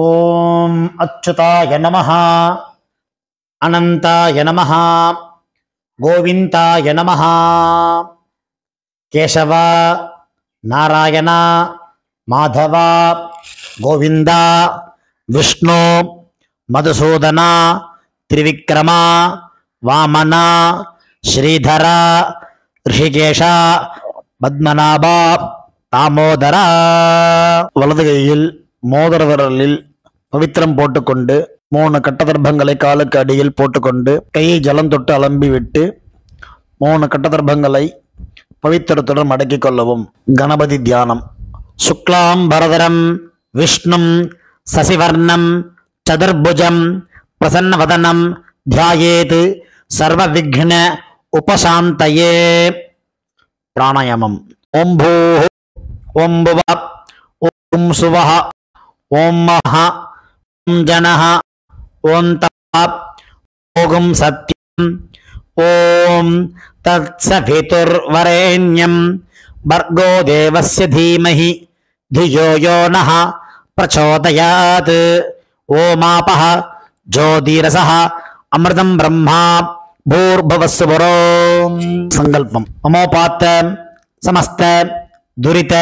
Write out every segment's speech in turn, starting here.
ஓம் அச்சுதாய நமஹ, அனந்தாய நமஹ, கோவிந்தாய நமஹ. கேசவ, நாராயண, மாதவ, கோவிந்தா, விஷ்ணு, மதுசூதன, திரிவிக்ரம, வாமன, ஸ்ரீதர, ரிஷிகேஷ, பத்மநாப, தாமோதர. வலது கையில் மோதிர விரலில் பவித்திரம் போட்டுக்கொண்டு 3 கட்டதர்ப்பங்களை காலுக்கு அடியில் போட்டுக்கொண்டு கையை ஜலம் தொட்டு அலம்பி விட்டு 3 கட்டதர்ப்பங்களை பவித்திரத்துடன் மடக்கிக் கொள்ளவும். கணபதி தியானம். சுக்லாம் பரதரம் விஷ்ணும் சசிவர்ணம் சதுர்புஜம் பிரசன்னவதனம் தியாயேத் சர்வ விக்ன உபசாந்தயே. பிராணாயாமம். ஓம் பூ ஓம் புவ ஓம் சுவஹ ஓம் மஹ ஓம் ஜனஹ ஓம் தப ஓம் சத்யம் ஓம் தத்சவிதுர்வரேண்யம் பர்கோ தேவஸ்ய தீமஹி धियो यो नः प्रचोदयात्. ओमापः ज्योतिरसः अमृतं ब्रह्मा भूर्भुवस्सुवरो. संकल्पम. ममोपात्त समस्त दुरित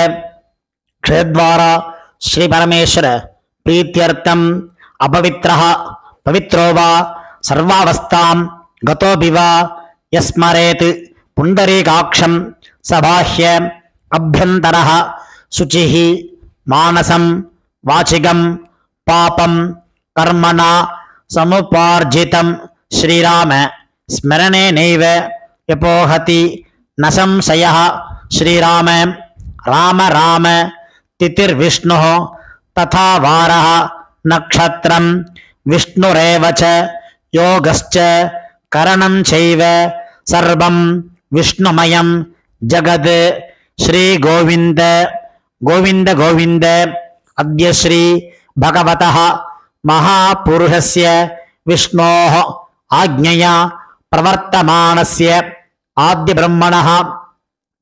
क्षेत्रद्वारा श्री परमेश्वर प्रीत्यर्थम अपवित्रः पवित्रो वा सर्वावस्थां गतोऽपि वा यस्मरेत् पुण्डरीकाक्षं सबाह्य अभ्यन्तरः शुचिः मानसं वाचिकं पापं कर्मणा समुपार्जितं श्रीराम स्मरणेनैव यपोहति न संशयः. श्रीराम राम राम तिथिर्विष्णुः तथा वारः नक्षत्रं विष्णुरेव च योगश्च करणं चैव सर्वं विष्णुमयं जगत्. श्री गोविंद गोविंद गोविंद. अद्य श्री भगवतः महापुरुषस्य विष्णोः आज्ञया प्रवर्तमानस्य आद्य ब्रह्मणः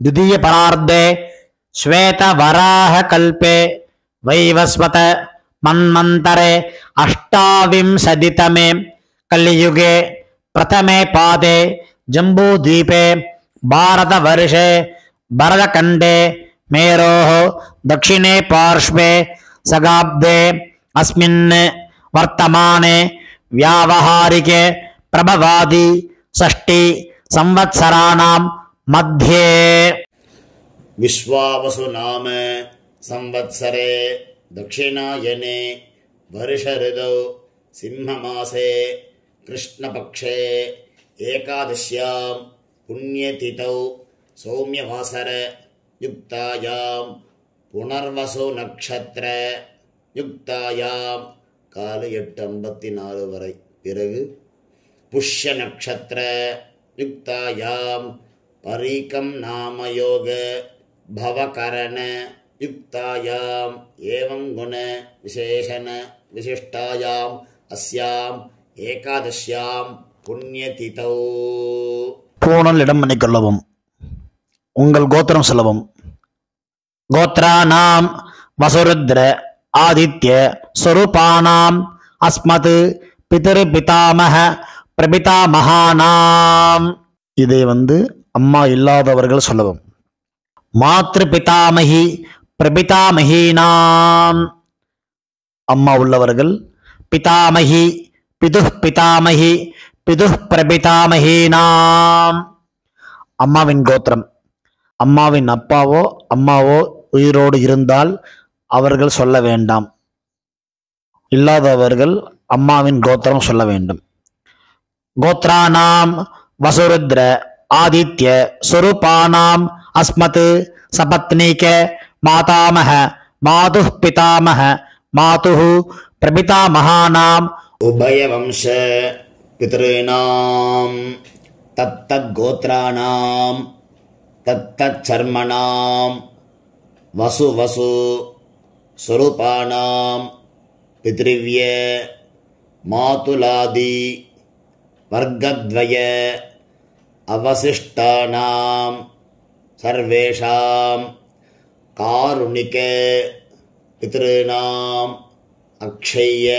द्वितीय परार्धे श्वेतवराहकल्पे वैवस्वत मन्वन्तरे अष्टाविंशतितमे कलियुगे प्रथमे पादे जम्बूद्वीपे भारतवर्षे भरतखण्डे मेरोः दक्षिणे पार्श्वे सगाब्दे अस्मिन् वर्तमाने व्यावहारिके प्रभवादि षष्टि संवत्सराणां मध्ये विश्वावसु नाम संवत्सरे दक्षिणायने वर्षऋतौ सिंहमासे कृष्णपक्षे एकादश्यां पुण्यतिथौ सौम्यवासर युक्तायां पुनर्वसु नक्षत्र युक्तायां काल 8:54 வரை பிறகு पुष्य नक्षत्र युक्तायां परीकं नामयोग भवकरण युक्तायां एवं गुण विशेषण विशिष्टायां अस्यां एकादश्यां पुण्यतिथौ. பூணல் இடம் பண்ணிக்கொள்ளவும். உங்கள் கோத்திரம் சொல்லவும். கோத்ராணாம் வசுருத்ர ஆதித்ய ஸ்வரூபானாம் அஸ்மத் பிதர் பிதாமக பிரபிதாமகானாம். இதை அம்மா இல்லாதவர்கள் சொல்லவும். மாத்ரு பிதாமகி பிரபிதாமகீனாம். அம்மா உள்ளவர்கள் பிதாமகி பிதுஹ் பிதாமகி பிதுஹ் பிரபிதாமகீனாம். அம்மாவின் கோத்திரம். அம்மாவின் அப்பாவோ அம்மாவோ உயிரோடு இருந்தால் அவர்கள் சொல்ல வேண்டாம். இல்லாதவர்கள் அம்மாவின் கோத்திரம் சொல்ல வேண்டும். கோத்ராணாம் வசுருத்ர ஆதித்ய ஸ்வரூபானாம் அஸ்மத் சபத்னீக மாதாமக மாதுஹ் பிதாமக மாதுஹு பிரபிதாமகானாம் उभयवंश पितॄणां तत्तद्गोत्राणां तत्तच्छर्मणां वसु वसु स्वरूपाणां पितृव्य मातुलादि वर्गद्वय अवशिष्टानां सर्वेषां कारुणिक पितॄणां अक्षय्य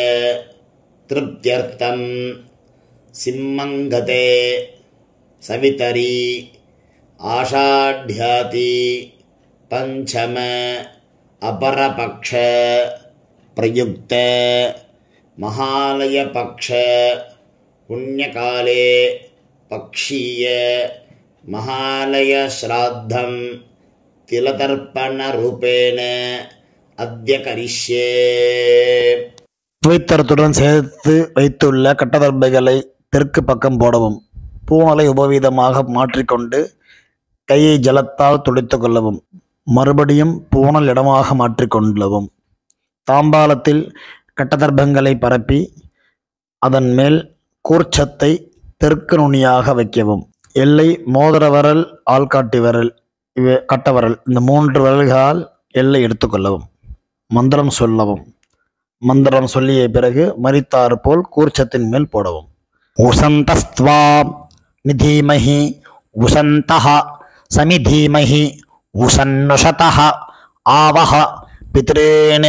तृप्त्यर्थं सिंहङ्गते सवितरी आषाढ्याति पंचम अपरपक्ष प्रयुक्त महालय पक्ष पुण्यकाले पक्षीय महालय श्राद्धं तिलतर्पण रूपेण अद्य करिष्ये. துவைத்தரத்துடன் சேர்த்து வைத்துள்ள கட்டதர்பைகளை தெற்கு பக்கம் போடவும். பூணலை உபவீதமாக மாற்றிக்கொண்டு கையை ஜலத்தால் துடைத்து கொள்ளவும். மறுபடியும் பூணல் இடமாக மாற்றிக்கொள்ளவும். தாம்பாலத்தில் கட்டதர்பங்களை பரப்பி அதன் மேல் கூர்ச்சத்தை தெற்கு நுனியாக வைக்கவும். எல்லை மோதிர விரல், ஆள்காட்டி விரல், கட்டவரல், இந்த 3 விரல்களால் எல்லை எடுத்துக்கொள்ளவும். மந்திரம் சொல்லவும். மந்திரம் சொல்லிய பிறகு மரித்தாறு போல் கூர்ச்சத்தின் மேல் போடவும். உசந்தஸ்த்வா நிதீமஹி உசந்தஹ சமிதீமஹி உசன்னுஷதஹ ஆவஹ பித்ரேன்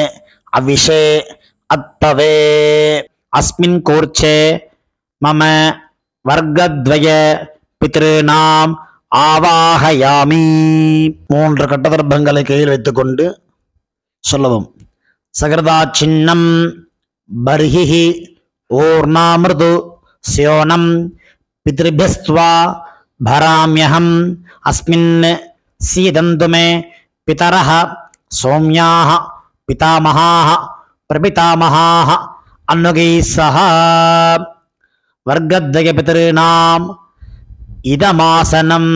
அவிஷே அத்தவே அஸ்மின் கூர்ச்சே மம வர்க்கத்வய பித்ருநாம் ஆவாஹயாமி. 3 கட்டதர்பங்களை கையில் வைத்துக்கொண்டு சொல்லவும். சகரதா சின்னம் பர்ஹிஹி ஓர்ணாமிருது ஸ்யோனம் பித்ருபியஸ்த்வா பராம்யஹம் அஸ்மின் சீதந்து மே பிதரஹ சௌம்யாஹ பிதாமஹாஹ பிரபிதாமஹாஹ அன்னுகைः சஹ வர்க்கத்வய பித்ருநாம் இதமாசனம்.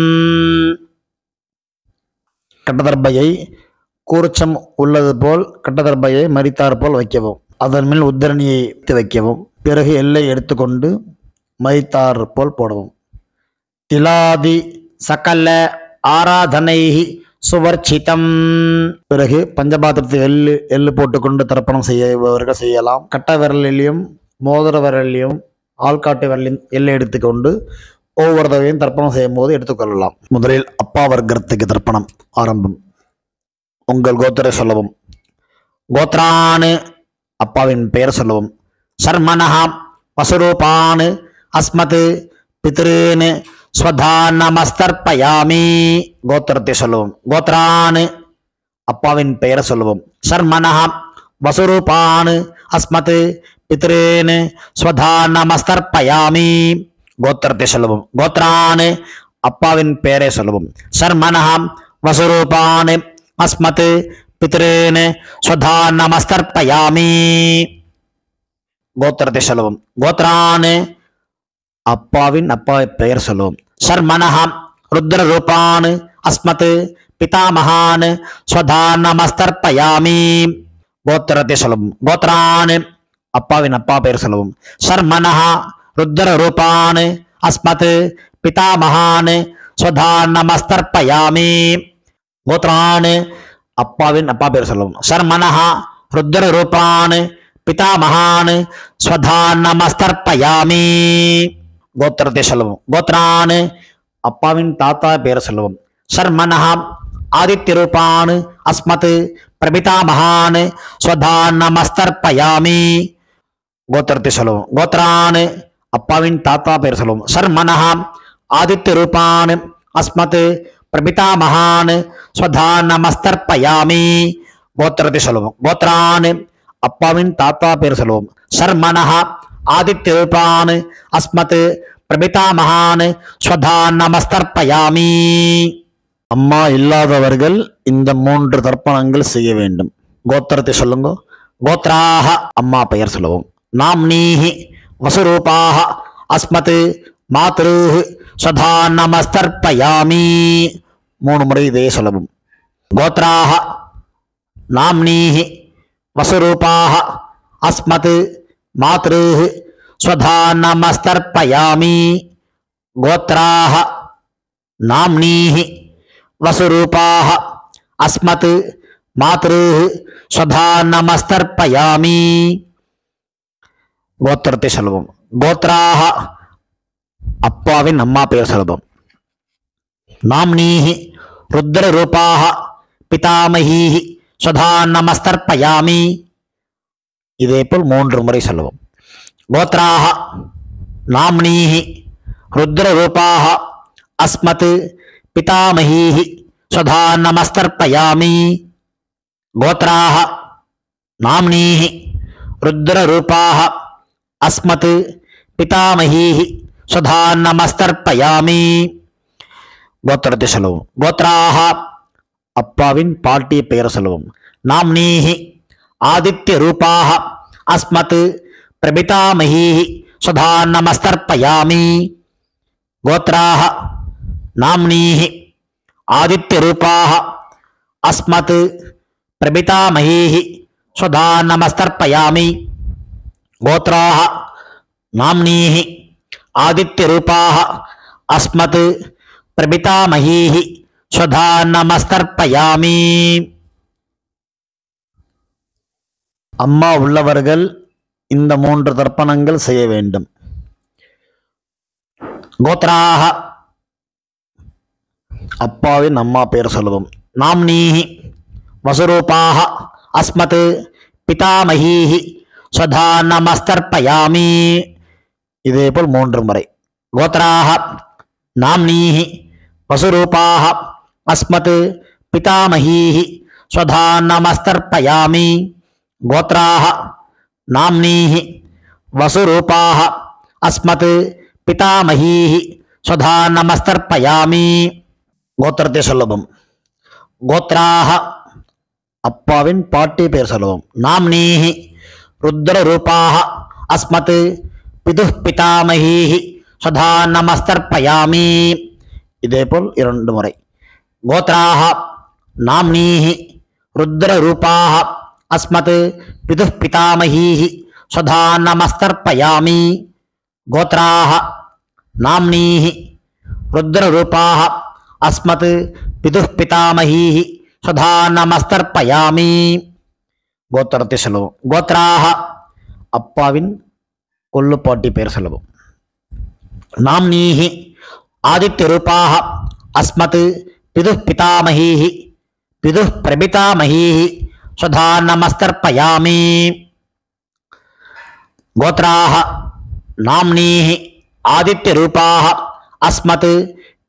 கட்டதர்பையை கூர்ச்சம் உள்ளது போல் கட்டதர்பையை மரித்தார் போல் வைக்கவும். அதன் மேல் உத்தரணியை வைக்கவும். பிறகு எல்லை எடுத்துக்கொண்டு மரித்தார் போல் போடவும். திலாதி சகல ஆராதனை சுவர்ச்சிதம். பிறகு பஞ்சபாத்திரத்தை எள்ளு போட்டுக்கொண்டு தர்ப்பணம் செய்யவர்கள் செய்யலாம். கட்ட விரலிலையும் மோதிர விரலிலையும் ஆள்காட்டு விரலையும் எல்லை எடுத்துக்கொண்டு ஒவ்வொரு தடவையும் தர்ப்பணம் செய்யும் போது எடுத்துக்கொள்ளலாம். முதலில் அப்பா வர்க்கத்துக்கு தர்ப்பணம் ஆரம்பம். உங்கள் கோத்திரை சொல்லவும். கோத்ரானு அப்பாவின் பெயர் சொல்லவும். சர்மனஹா வசுரூபான் அஸ்மத் பித்ருன் ஸ்வதானமஸ்தர்ப்பயாமி. கோத்திரத்தை சொல்லவும். கோத்ரானு அப்பாவின் பெயர் சொல்லவும். சர்மனஹா வசுரூபான் அஸ்மத் பித்ருன் ஸ்வதானமஸ்தர்ப்பயாமி. கோத்திரத்தை சொல்லவும். கோத்ரான் அப்பாவின் பெயரை சொல்லவும். சர்மனஹா வசுரூபான் அஸ்மத் பித்ருன் ஸ்வதானமஸ்தர்ப்பயாமி. கோத்திரத்தை சொல்லவும். கோத்ரான் அப்பாவின் பெயர் சொல்லவும். சர்மனஹா ருத்ர ரூபான் அஸ்மத் பிதாமஹான் ஸ்வதானமஸ்தர்ப்பயாமி. கோத்திரத்தை சொல்லவும். கோத்ரான் அப்பாவின் பெயர் சொல்லவும். சர்மனஹா ருத்ர ரூபான் அஸ்மத் பிதாமஹான் ஸ்வதானமஸ்தர்ப்பயாமி. கோத்ரான் அப்பாவின் பெயர் சொல்லவும். சர்மனஹா ருத்ர ரூபான் பிதாமஹான் ஸ்வதானமஸ்தர்ப்பயாமி. கோத்திரத்தை சொல்லவும். கோத்ரான் அப்பாவின் தாத்தா பெயர் சொல்லவும். சர்மனஹா ஆதித்ய ரூபான் அஸ்மத் பிரபிதாமஹான் ஸ்வதானமஸ்தர்ப்பயாமி. கோத்திரத்தை சொல்லவும். கோத்ரான் அப்பாவின் தாத்தா பெயர் சொல்லவும். சர்மனஹா ஆதித்ய ரூபான் அஸ்மத் பிரபிதாமஹான் ஸ்வதானமஸ்தர்ப்பயாமி. கோத்திரத்தை சொல்லவும். கோத்ரான் அப்பாவின் தாத்தா பெயர் சொல்லவும். சர்மனஹா ஆதித்ய ரூபான் அஸ்மத் பிரபிதாமஹான் ஸ்வதானமஸ்தர்ப்பயாமி. அம்மா இல்லாதவர்கள் இந்த 3 தர்ப்பணங்கள் செய்ய வேண்டும். கோத்திரத்தை சொல்லுங்க. கோத்ராஹ அம்மா பெயர் சொல்லவும். நாம்னீஹி வசுரூபாஹ அஸ்மத் மாத்ருஹ் ஸ்வதானமஸ்தர்ப்பயாமி. 3 முறை இதே சொல்லவும். கோத்ராஹ நாம்னீஹி வசுரூபாஹ அஸ்மத் மாத்ருஹ் ஸ்வதானமஸ்தர்ப்பயாமி. கோத்ராஹ நாம்னீஹி வசுரூபாஹ அஸ்மத் மாத்ருஹ் ஸ்வதானமஸ்தர்ப்பயாமி. கோத்திரத்தை சொல்லுவோம். கோத்ராஹ அப்பாவின் பெயர் சொல்லுவோம். நாம்னீஹி ருத்ர ரூபாஹ பிதாமஹீஹி ஸ்வதானமஸ்தர்ப்பயாமி. இதேபோல் 3 முறை சொல்லுவோம். கோத்ராஹ நாம்னீஹி ருத்ரரூபாஹ அஸ்மத் பிதாமஹீஹி ஸ்வதா நமஸ்தர்ப்பயாமி. கோத்ராஹ நாம்னீஹி ருத்ரரூபாஹ அஸ்மத் பிதாமஹீஹி ஸ்வதா நமஸ்தர்ப்பயாமி. கோத்திரத்தை சொல்லுவோம். கோத்ராஹ அப்பாவின் பாட்டிய பெயர் சொல்லுவோம். நாம்னீஹி ஆதித்ய ரூபாஹ அஸ்மத் பிரபிதாமஹீஹி ஸ்வதா நமஸ்தர்ப்பயாமி. கோத்ராஹ நாம்னீஹி ஆதித்ய ரூபாஹ அஸ்மத் பிரபிதாமஹீஹி ஸ்வதா நமஸ்தர்ப்பயாமி. கோத்ராஹ நாம்னீஹி ஆதித்ய ரூபாஹ அஸ்மத் பிரபிதாமஹீஹி ஸ்வதா நமஸ்தர்ப்பயாமி. அம்மா உள்ளவர்கள் இந்த 3 தர்ப்பணங்கள் செய்ய வேண்டும். கோத்ராஹ அப்பாவின் அம்மா பெயர் சொல்லுவோம். நாம்னீஹி வசுரூபாஹ அஸ்மத் பிதாமஹீஹி ஸ்வதா நமஸ்தர்ப்பயாமி. இதேபோல் 3 முறை. கோத்ராஹ நாம்னீஹி வசுரூபாஹ அஸ்மத் பிதாமஹீஹி ஸ்வதா நமஸ்தர்ப்பயாமி. கோத்ராஹ நாம்னீஹி வசுரூபாஹ அஸ்மத் பிதாமஹீஹி ஸ்வதா நமஸ்தர்ப்பயாமி. கோத்திரத்தை சொல்லுவோம். கோத்ராஹ அப்பாவின் பாட்டி பெயர் சொல்லுவோம். நாம்னீஹி ருத்ரரூபாஹ அஸ்மத் பிதுஹ் பிதாமஹீஹி ஸ்வதா நமஸ்தர்ப்பயாமி. இதேபோல் 2 முறை. கோத்ராஹ நாம்னீஹி ருத்ரரூபாஹ அஸ்மத் பிதுஹ் பிதாமஹீஹி ஸ்வதா நமஸ்தர்ப்பயாமி. கோத்ராஹ நாம்னீஹி ருத்ரரூபாஹ அஸ்மத் பிதுஹ் பிதாமஹீஹி ஸ்வதா நமஸ்தர்ப்பயாமி. கோத்திரத்தை சொல்லுவோம். கோத்ராஹ அப்பாவின் கொள்ளுப்பாட்டி பெயர் சொல்லுவோம். நாம்னீஹி ஆதித்ய ரூபாஹ அஸ்மத் பிதுஹ் பிதாமஹீஹி பிதுஹ் பிரபிதாமஹீஹி ஸ்வதா நமஸ்தர்ப்பயாமி. கோத்ராஹ நாம்னீஹி ஆதித்ய ரூபாஹ அஸ்மத்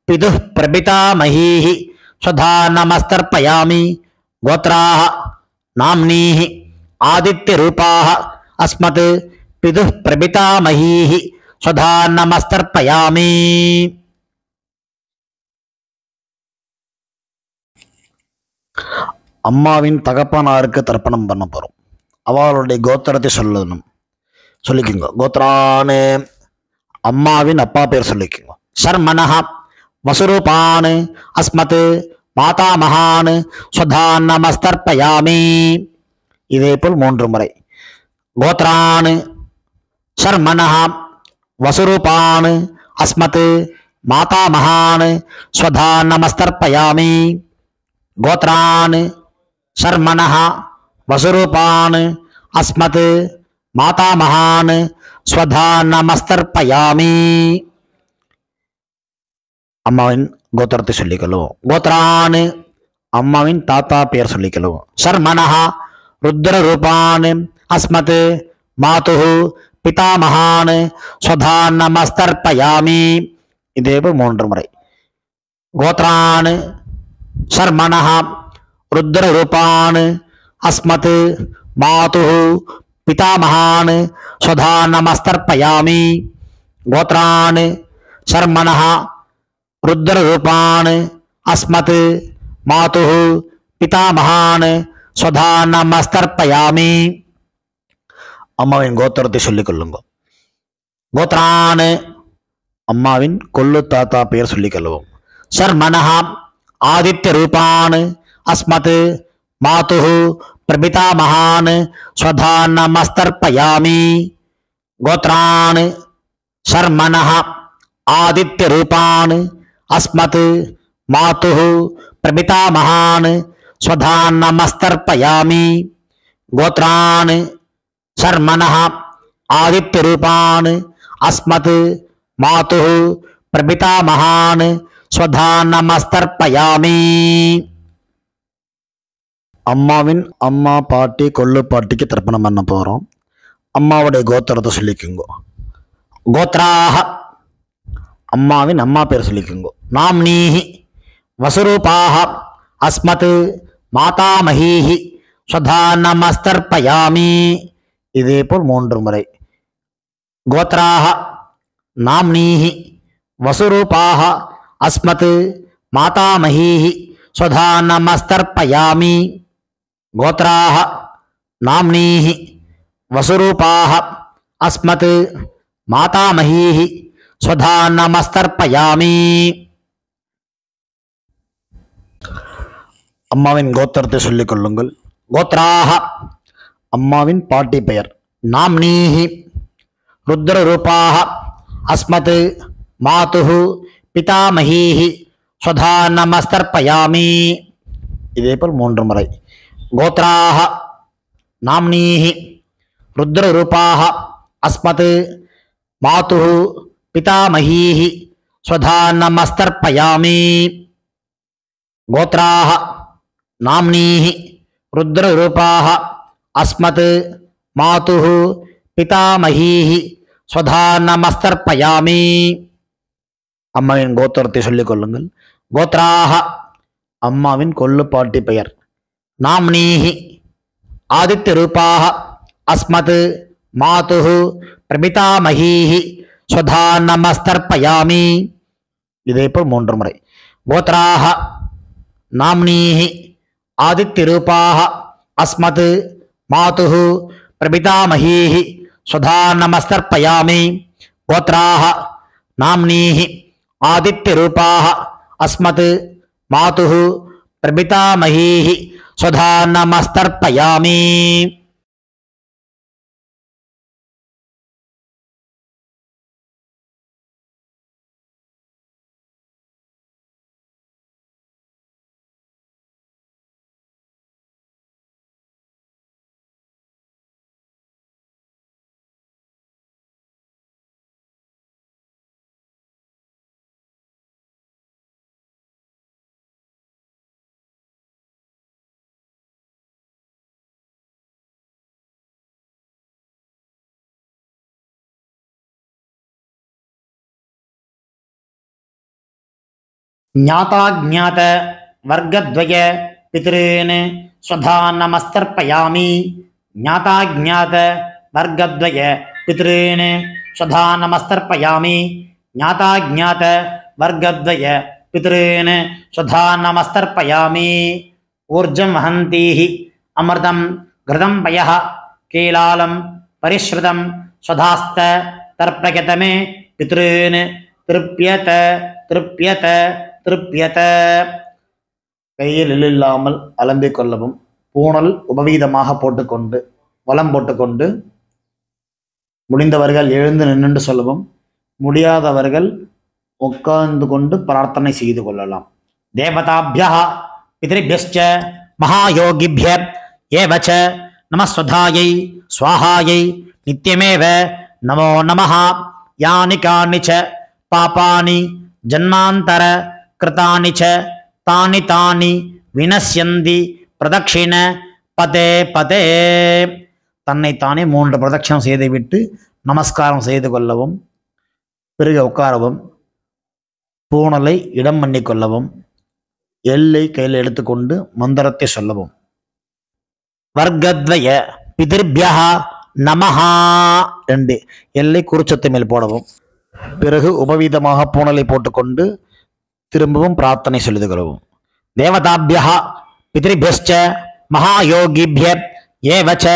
பிதுஹ் பிரபிதாமஹீஹி ஸ்வதா நமஸ்தர்ப்பயாமி. கோத்ராஹ நாம்னீஹி ஆதித்ய ரூபாஹ அஸ்மத் பிதுஹ் பிரபிதாமஹீஹி ஸ்வதா நமஸ்தர்ப்பயாமி. அம்மாவின் தகப்பனாருக்கு தர்ப்பணம் பண்ண போறோம். அவளுடைய கோத்திரத்தை சொல்லிக்கோங்க. கோத்ரானு அம்மாவின் அப்பா பேர் சொல்லிக்கோங்க. சர்மனஹ வசுரூபான் அஸ்மத் மாதாமகான் ஸ்வதா நமஸ்தர்ப்பயாமி. இதேபோல் 3 முறை. கோத்ரான் சர்மனஹ வசுரூபான் அஸ்மத் மாதாமகான் ஸ்வதா நமஸ்தர்ப்பயாமி. கோத்ரான் சர்மனஹ வசுரூபான் அஸ்மத் மாதாமகான் ஸ்வதா நமஸ்தர்ப்பயாமி. அம்மாவின் கோத்திரத்தை சொல்லிக்கொள்ளுவோம். கோத்ரான் அம்மாவின் தாத்தா பெயர் சொல்லிக்கொள்ளுவோம். சர்மனஹ ருத்ரரூபான் அஸ்மத் மாதுஹு பிதாமகான் ஸ்வதா நமஸ்தர்ப்பயாமி. இதேபோல் 3 முறை. கோத்ரான் சர்மனஹ ருத்ரரூபான் அஸ்மத் மாதுஹு பிதாமகான் ஸ்வதா நமஸ்தர்ப்பயாமி. கோத்ரான் சர்மனஹ ருத்ரரூபான் அஸ்மத் மாதுஹு பிதாமகான் ஸ்வதா நமஸ்தர்ப்பயாமி. அம்மாவின் கோத்திரத்தை சொல்லிக் கொள்ளுங்க. கோத்ரான் அம்மாவின் கொள்ளு தாத்தா பெயர் சொல்லிக் கொள்ளுவோம். சர்மனஹ ஆதித்ய ரூபான் அஸ்மத் மாதுஹு பிரபிதாமகான் ஸ்வதா நமஸ்தர்ப்பயாமி. கோத்ரான் சர்மனஹ ஆதித்ய ரூபான் அஸ்மத் மாதுஹு பிரபிதாமகான் ஸ்வதா நமஸ்தர்ப்பயாமி. கோத்ரான் சர்மனஹ ஆதித்ய ரூபான் அஸ்மத் மாதுஹு பிரபிதாமகான் ஸ்வதா நமஸ்தர்ப்பயாமி. அம்மாவின் அம்மா பாட்டி கொள்ளு பாட்டிக்கு தர்ப்பணம் பண்ண போறோம். அம்மாவுடைய கோத்திரத்தை சொல்லிக்குங்கோ. கோத்ராக அம்மாவின் அம்மா பேர் சொல்லிக்குங்கோ. நாம்னீஹி வசுரூபாக அஸ்மத் மாதாமஹீஹி ஸ்வதா நமஸ்தர்ப்பயாமி. இதே போல் 3 முறை. கோத்ராக நாம்னீஹி வசுரூபாக அஸ்மத் மாதாமஹீஹி ஸ்வதா நமஸ்தர்ப்பயாமி. கோத்ராக நாம்னீஹி வசுரூபாக அஸ்மத் மாதாமஹீஹி ஸ்வதா நமஸ்தர்ப்பயாமி. அம்மாவின் கோத்திரத்தை சொல்லிக் கொள்ளுங்கள். கோத்ராக அம்மாவின் பாட்டி பெயர். நாம்னீஹி ருத்ரரூபாக அஸ்மத் மாதுஹு பிதாமஹீஹி ஸ்வதா நமஸ்தர்ப்பயாமி. இதே போல் 3 முறை. கோத்ராக நாம்னீஹி ருத்ரரூபாக அஸ்மத் மாதுஹு பிதாமஹீஹி ஸ்வதா நமஸ்தர்ப்பயாமி. கோத்ராக நாம்னீஹி ருத்ரரூபாக அஸ்மத் மாதுஹு பிதாமஹீஹி ஸ்வதா நமஸ்தர்ப்பயாமி. அம்மாவின் கோத்திரத்தை சொல்லிக் கொள்ளுங்கள். கோத்ராக அம்மாவின் கொள்ளுப்பாட்டி பெயர். நாம்னீஹி ஆதித்யரூபாக அஸ்மத் மாதுஹு பிரபிதாமஹீஹி ஸ்வதா நமஸ்தர்ப்பயாமி. இதே போல் 3 முறை. கோத்ராக நாம்னீஹி ஆதித்யரூபாக அஸ்மத் மாதுஹு பிரபிதாமஹீஹி ஸ்வதா நமஸ்தர்ப்பயாமி. கோத்ராக நாம்னீஹி ஆதித்யரூபாக அஸ்மத் மாதுஹு பிரபிதாமஹீஹி ஸ்வதா நமஸ்தர்ப்பயாமி. ஞாதாஜ்ஞாத வர்க்கத்வய பித்ருன் ஸ்வதா நமஸ்தர்ப்பயாமி. ஞாதாஜ்ஞாத வர்க்கத்வய பித்ருன் ஸ்வதா நமஸ்தர்ப்பயாமி. ஞாதாஜ்ஞாத வர்க்கத்வய பித்ருன் ஸ்வதா நமஸ்தர்ப்பயாமி. ஊர்ஜம் வஹந்தீஹி அமிர்தம் கிருதம் பயः கீலாலம் பரிஸ்ருதம் ஸ்வதாஸ்த தர்ப்பயதமே பித்ருன் திருப்யத திருப்யத திருப்யத. கையில் இல்லாமல் அலம்பிக் கொள்ளவும். பூணல் உபவீதமாக போட்டுக்கொண்டு வலம் போட்டுக்கொண்டு முடிந்தவர்கள் எழுந்து நின்று சொல்லவும். முடியாதவர்கள் உட்கார்ந்து கொண்டு பிரார்த்தனை செய்து கொள்ளலாம். தேவதாபியः பித்ருபியஸ்ச மகாயோகிபிய ஏவச நமஸ்வதாயை ஸ்வாஹாயை நித்யமேவ நமோ நமः. யானி கானி ச பாபானி ஜன்மாந்தர கிருதானி ச தானி தானி வினஸ்யந்தி பிரதக்ஷிண பதே பதே. தன்னைத்தானே 3 பிரதட்சணம் செய்துவிட்டு நமஸ்காரம் செய்து கொள்ளவும். பிறகு உட்காரவும். பூணலை இடம் பண்ணி கொள்ளவும். எல்லை கையில் எடுத்துக்கொண்டு மந்திரத்தை சொல்லவும். வர்க்கத்வய பிதிர்பியः நமஹா 2 எல்லை குறிச்சத்து மேல் போடவும். பிறகு உபவீதமாக பூணலை போட்டுக்கொண்டு திரும்பவும் பிரார்த்தனை சொல்லிக் கொள்ளவும். தேவதாபியः பித்ருபியஸ்ச மகாயோகிபிய ஏவச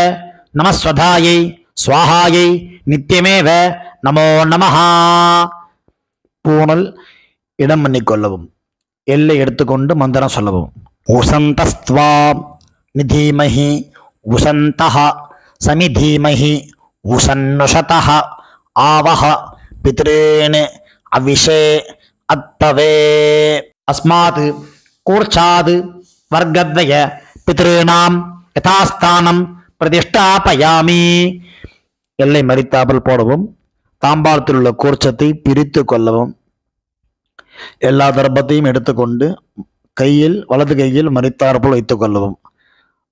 நமஸ்வதாயை ஸ்வாஹாயை நித்யமேவ நமோ நமः. பூணல் இடம் பண்ணிக்கொள்ளவும். எல்லை எடுத்துக்கொண்டு மந்திரம் சொல்லவும். உசந்தஸ்த்வா நிதீமஹி உசந்தஹ சமிதீமஹி உசன்னுஷதஹ ஆவஹ பித்ருன் அவிஷே அத்தவே. அஸ்மாத் கூர்ச்சாத் வர்க்கத்வய பித்ருணாம் யதாஸ்தானம் பிரதிஷ்டாபயாமி. எல்லை மறித்தாமல் போடவும். தாம்பாளத்தில் உள்ள கூர்ச்சத்தை பிரித்து கொள்ளவும். எல்லா தர்ப்பத்தையும் எடுத்துக்கொண்டு கையில் வலது கையில் மறித்தாற்போல் வைத்துக் கொள்ளவும்.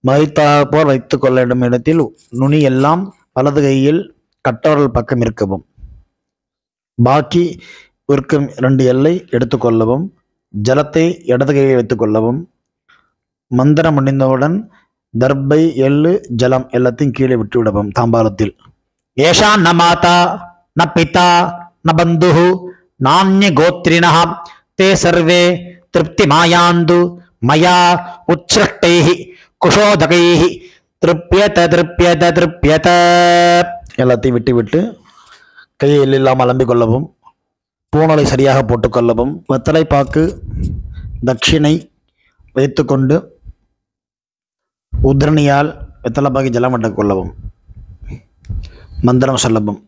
மறித்தாற்போல் வைத்துக் கொள்ள வேண்டும் இடத்தில் நுனி எல்லாம் வலது கையில் கட்டவரல் பக்கம் இருக்கவும். பாக்கி இருக்கும் 2 எல்லை எடுத்துக்கொள்ளவும். ஜலத்தை இடது கையில் வைத்துக்கொள்ளவும். மந்திரம் முடிந்தவுடன் தர்பை, எள்ளு, ஜலம் எல்லாத்தையும் கீழே விட்டு விடவும் தாம்பாலத்தில். ஏஷா ந மாதா ந பிதா ந பந்து நானிய கோத்ரிண தே சர்வே திருப்தி மாயாந்து மயா உச்சிருஷ்டை குஷோதகை திருப்யத திருப்யத திருப்யத. எல்லாத்தையும் விட்டு விட்டு கையை இல்லாமல் அலம்பிக் கொள்ளவும். பூணலை சரியாக போட்டுக்கொள்ளவும். வெத்தலை பாக்கு தட்சிணை வைத்துக்கொண்டு உத்ரணியால் வெத்தலை பாக்கி ஜலம் விட்டுக் கொள்ளவும். மந்திரம் சொல்லவும்.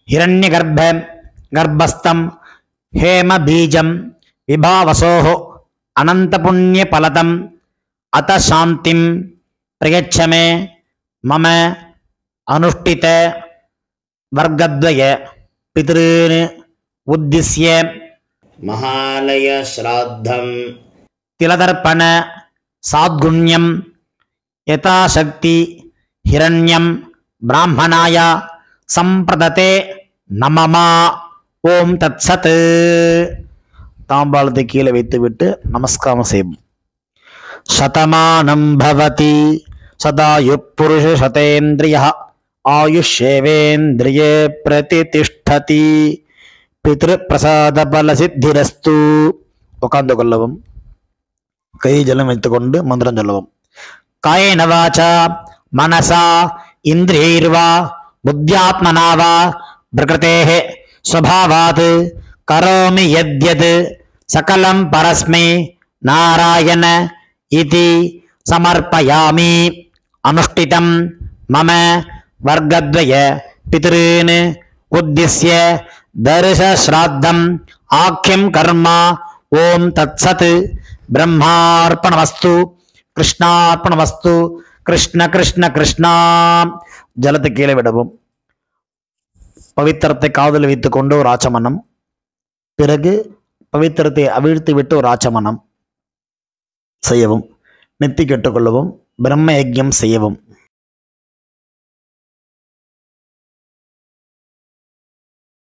ஹிரண்ய கர்ப்ப கர்ப்பஸ்தம் ஹேம பீஜம் விபாவசோஹோ அனந்த புண்ணிய பலதம் அத சாந்திம் பிரயச்சமே மம அனுஷ்டித வர்க்கத்வய பித்ருன் உத்திஸ்ய மகாலய ஸ்ராத்தம் திலதர்ப்பண சாத்குண்யம் யதாசக்தி ஹிரண்யம் பிராமணாய சம்பிரததே நமமா. ஓம் தத் சத். தாம்பாளத்தை கீழே வைத்துவிட்டு நமஸ்காரம் செய்யும். சதமானம் பவதி சதாயு புருஷ சதேந்திரிய ஆயுஷேவேந்திரியே பிரதிதிஷ்டதி பித்ரு பிரசாத பல சித்திரஸ்து. உட்கார்ந்து கொள்ளவும். கை ஜலம் வைத்துக்கொண்டு மந்திரம் சொல்லவும். காயேன வாசா மனசா இந்திரியைர்வா புத்தியாத்மனா வா பிரகிருதேஹ ஸ்வபாவாத் கரோமி யத்யத் சகலம் பரஸ்மை நாராயண இதி சமர்ப்பயாமி. அனுஷ்டிதம் மம வர்க்கத்வய பித்ருன் உத்திஸ்ய தர்ஷ ஸ்ராத்தம் ஆக்யம் கர்மா. ஓம் தத் சத். பிரம்மார்ப்பணமஸ்து கிருஷ்ணார்ப்பணமஸ்து. கிருஷ்ண கிருஷ்ண கிருஷ்ணா. ஜலத்தை கீழே விடவும். பவித்திரத்தை காதில் வைத்துக் கொண்டு ஒரு ஆச்சமனம். பிறகு பவித்திரத்தை அவிழ்த்து விட்டு ஒரு ஆச்சமனம் செய்யவும். நெத்தி கெட்டுக்கொள்ளவும். பிரம்ம யஜ்யம் செய்யவும்.